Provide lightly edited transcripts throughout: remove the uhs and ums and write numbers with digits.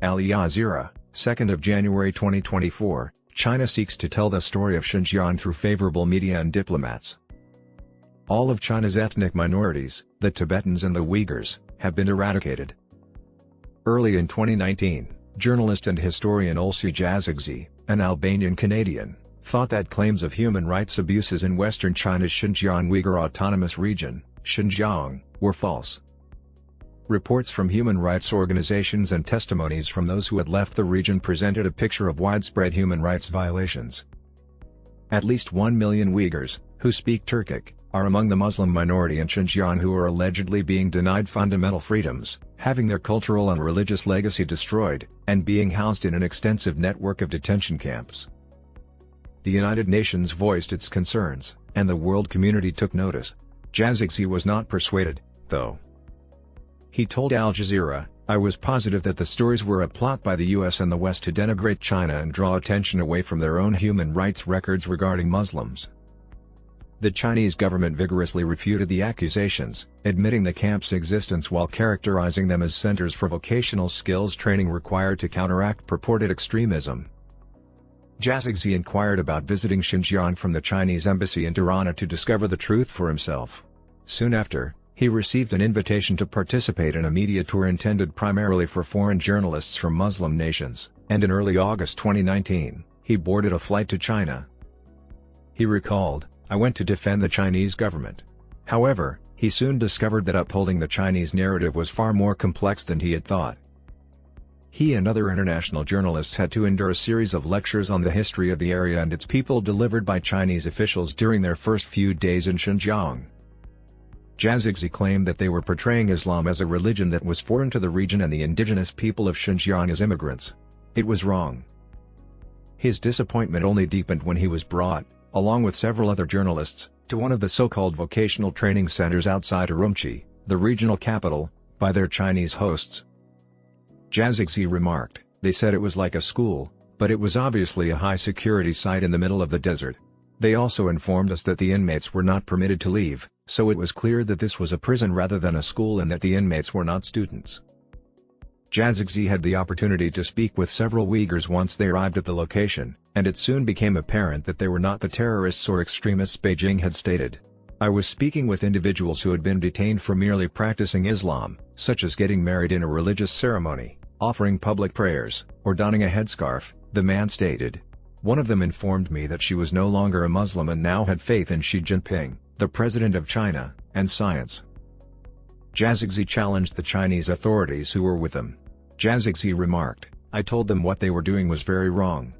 Al Jazeera, 2nd of January 2024, China seeks to tell the story of Xinjiang through favorable media and diplomats. All of China's ethnic minorities, the Tibetans and the Uighurs, have been eradicated. Early in 2019, journalist and historian Olsi Jazexhi, an Albanian-Canadian, thought that claims of human rights abuses in western China's Xinjiang Uyghur Autonomous Region, Xinjiang, were false. Reports from human rights organizations and testimonies from those who had left the region presented a picture of widespread human rights violations. At least 1 million Uighurs, who speak Turkic, are among the Muslim minority in Xinjiang who are allegedly being denied fundamental freedoms, having their cultural and religious legacy destroyed, and being housed in an extensive network of detention camps. The United Nations voiced its concerns, and the world community took notice. Jazexhi was not persuaded, though. He told Al Jazeera, "I was positive that the stories were a plot by the US and the West to denigrate China and draw attention away from their own human rights records regarding Muslims." The Chinese government vigorously refuted the accusations, admitting the camp's existence while characterizing them as centers for vocational skills training required to counteract purported extremism. Jazexhi inquired about visiting Xinjiang from the Chinese embassy in Tirana to discover the truth for himself. Soon after, he received an invitation to participate in a media tour intended primarily for foreign journalists from Muslim nations, and in early August 2019, he boarded a flight to China. He recalled, "I went to defend the Chinese government." However, he soon discovered that upholding the Chinese narrative was far more complex than he had thought. He and other international journalists had to endure a series of lectures on the history of the area and its people delivered by Chinese officials during their first few days in Xinjiang. Jazexhi claimed that they were portraying Islam as a religion that was foreign to the region and the indigenous people of Xinjiang as immigrants. It was wrong. His disappointment only deepened when he was brought, along with several other journalists, to one of the so-called vocational training centers outside Urumqi, the regional capital, by their Chinese hosts. Jazexhi remarked, "They said it was like a school, but it was obviously a high-security site in the middle of the desert. They also informed us that the inmates were not permitted to leave, so it was clear that this was a prison rather than a school and that the inmates were not students." Jazexhi had the opportunity to speak with several Uighurs once they arrived at the location, and it soon became apparent that they were not the terrorists or extremists Beijing had stated. "I was speaking with individuals who had been detained for merely practicing Islam, such as getting married in a religious ceremony, offering public prayers, or donning a headscarf," the man stated. "One of them informed me that she was no longer a Muslim and now had faith in Xi Jinping, the president of China, and science." Jazexhi challenged the Chinese authorities who were with him. Jazexhi remarked, "I told them what they were doing was very wrong."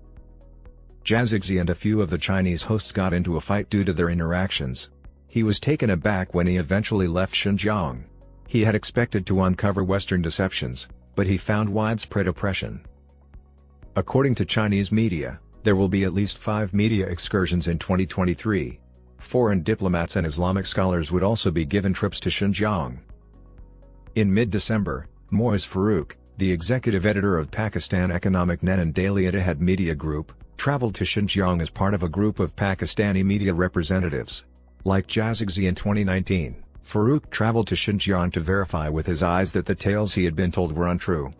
Jazexhi and a few of the Chinese hosts got into a fight due to their interactions. He was taken aback when he eventually left Xinjiang. He had expected to uncover Western deceptions, but he found widespread oppression. According to Chinese media, there will be at least 5 media excursions in 2023. Foreign diplomats and Islamic scholars would also be given trips to Xinjiang. In mid-December, Moaz Farouk, the executive editor of Pakistan Economic Net and Daily Ittihad Media Group, traveled to Xinjiang as part of a group of Pakistani media representatives. Like Jazexhi in 2019, Farouk traveled to Xinjiang to verify with his eyes that the tales he had been told were untrue.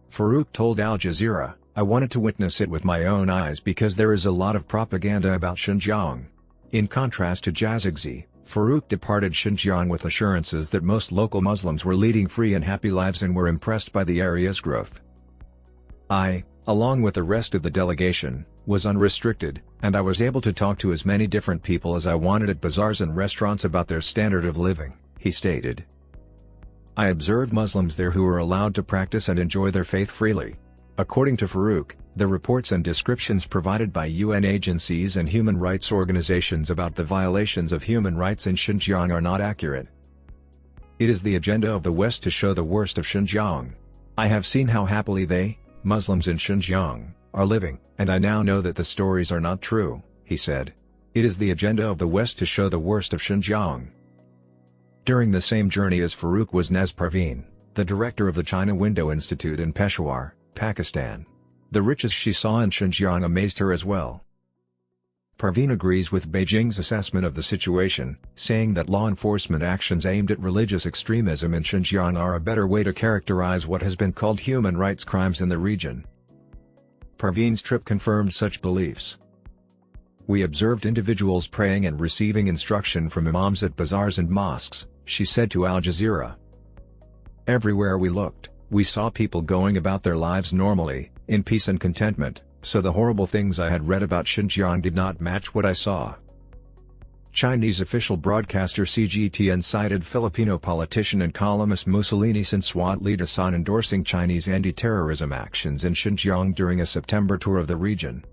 Farouk told Al Jazeera, "I wanted to witness it with my own eyes because there is a lot of propaganda about Xinjiang." In contrast to Jazexhi, Farouk departed Xinjiang with assurances that most local Muslims were leading free and happy lives and were impressed by the area's growth. "I, along with the rest of the delegation, was unrestricted, and I was able to talk to as many different people as I wanted at bazaars and restaurants about their standard of living," he stated. "I observed Muslims there who were allowed to practice and enjoy their faith freely." According to Farouk, the reports and descriptions provided by UN agencies and human rights organizations about the violations of human rights in Xinjiang are not accurate. "It is the agenda of the West to show the worst of Xinjiang. I have seen how happily they, Muslims in Xinjiang, are living, and I now know that the stories are not true," he said. "It is the agenda of the West to show the worst of Xinjiang." During the same journey as Farouk was Naz Parveen, the director of the China Window Institute in Peshawar, Pakistan. The riches she saw in Xinjiang amazed her as well. Perveen agrees with Beijing's assessment of the situation, saying that law enforcement actions aimed at religious extremism in Xinjiang are a better way to characterize what has been called human rights crimes in the region. Perveen's trip confirmed such beliefs. "We observed individuals praying and receiving instruction from imams at bazaars and mosques," she said to Al Jazeera. "Everywhere we looked, we saw people going about their lives normally, in peace and contentment, so the horrible things I had read about Xinjiang did not match what I saw." Chinese official broadcaster CGTN cited Filipino politician and columnist Mussolini Sinsuat Lidasan endorsing Chinese anti-terrorism actions in Xinjiang during a September tour of the region.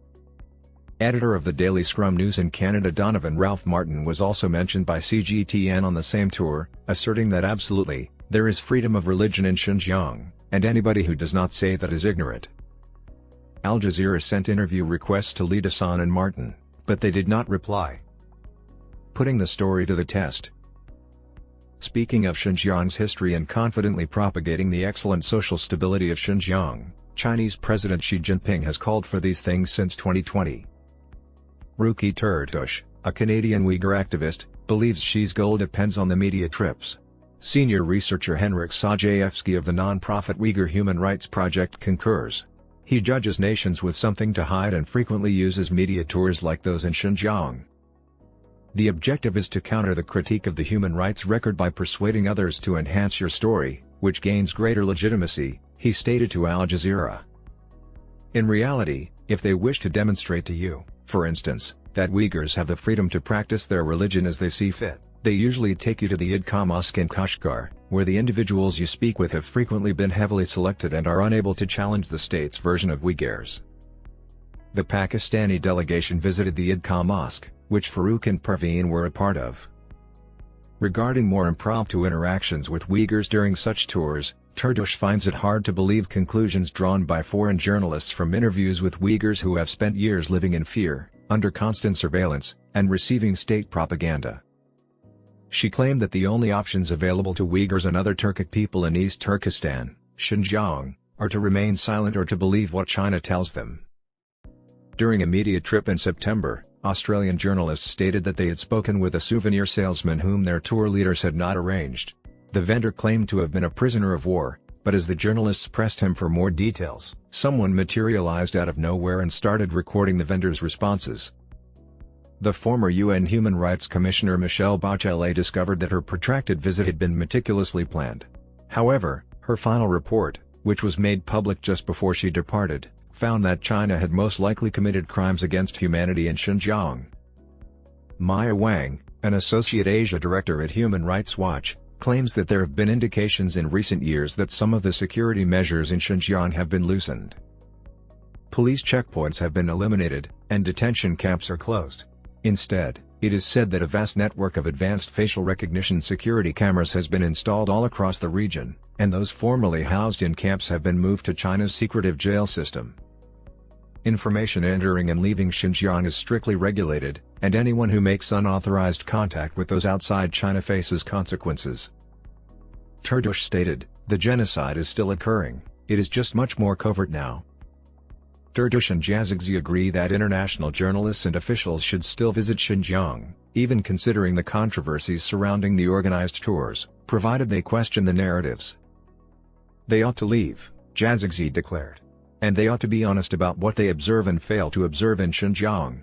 Editor of the Daily Scrum News in Canada Donovan Ralph Martin was also mentioned by CGTN on the same tour, asserting that absolutely, there is freedom of religion in Xinjiang, and anybody who does not say that is ignorant. Al Jazeera sent interview requests to Lidasan and Martin, but they did not reply, putting the story to the test. Speaking of Xinjiang's history and confidently propagating the excellent social stability of Xinjiang, Chinese President Xi Jinping has called for these things since 2020. Ruki Turdush, a Canadian Uighur activist, believes Xi's goal depends on the media trips. Senior researcher Henryk Zajewski of the non-profit Uighur Human Rights Project concurs. He judges nations with something to hide and frequently uses media tours like those in Xinjiang. The objective is to counter the critique of the human rights record by persuading others to enhance your story, which gains greater legitimacy, he stated to Al Jazeera. In reality, if they wish to demonstrate to you, for instance, that Uyghurs have the freedom to practice their religion as they see fit, they usually take you to the Idka Mosque in Kashgar, where the individuals you speak with have frequently been heavily selected and are unable to challenge the state's version of Uyghurs. The Pakistani delegation visited the Idka Mosque, which Farouk and Perveen were a part of. Regarding more impromptu interactions with Uyghurs during such tours, Turdush finds it hard to believe conclusions drawn by foreign journalists from interviews with Uyghurs who have spent years living in fear, under constant surveillance, and receiving state propaganda. She claimed that the only options available to Uyghurs and other Turkic people in East Turkestan, Xinjiang, are to remain silent or to believe what China tells them. During a media trip in September, Australian journalists stated that they had spoken with a souvenir salesman whom their tour leaders had not arranged. The vendor claimed to have been a prisoner of war, but as the journalists pressed him for more details, someone materialized out of nowhere and started recording the vendor's responses. The former UN Human Rights Commissioner Michelle Bachelet discovered that her protracted visit had been meticulously planned. However, her final report, which was made public just before she departed, found that China had most likely committed crimes against humanity in Xinjiang. Maya Wang, an Associate Asia Director at Human Rights Watch, claims that there have been indications in recent years that some of the security measures in Xinjiang have been loosened. Police checkpoints have been eliminated, and detention camps are closed. Instead, it is said that a vast network of advanced facial recognition security cameras has been installed all across the region, and those formerly housed in camps have been moved to China's secretive jail system. Information entering and leaving Xinjiang is strictly regulated, and anyone who makes unauthorized contact with those outside China faces consequences. Turdush stated, "The genocide is still occurring, it is just much more covert now." Turdush and Jazexhi agree that international journalists and officials should still visit Xinjiang, even considering the controversies surrounding the organized tours, provided they question the narratives. "They ought to leave," Jazexhi declared. "And they ought to be honest about what they observe and fail to observe in Xinjiang."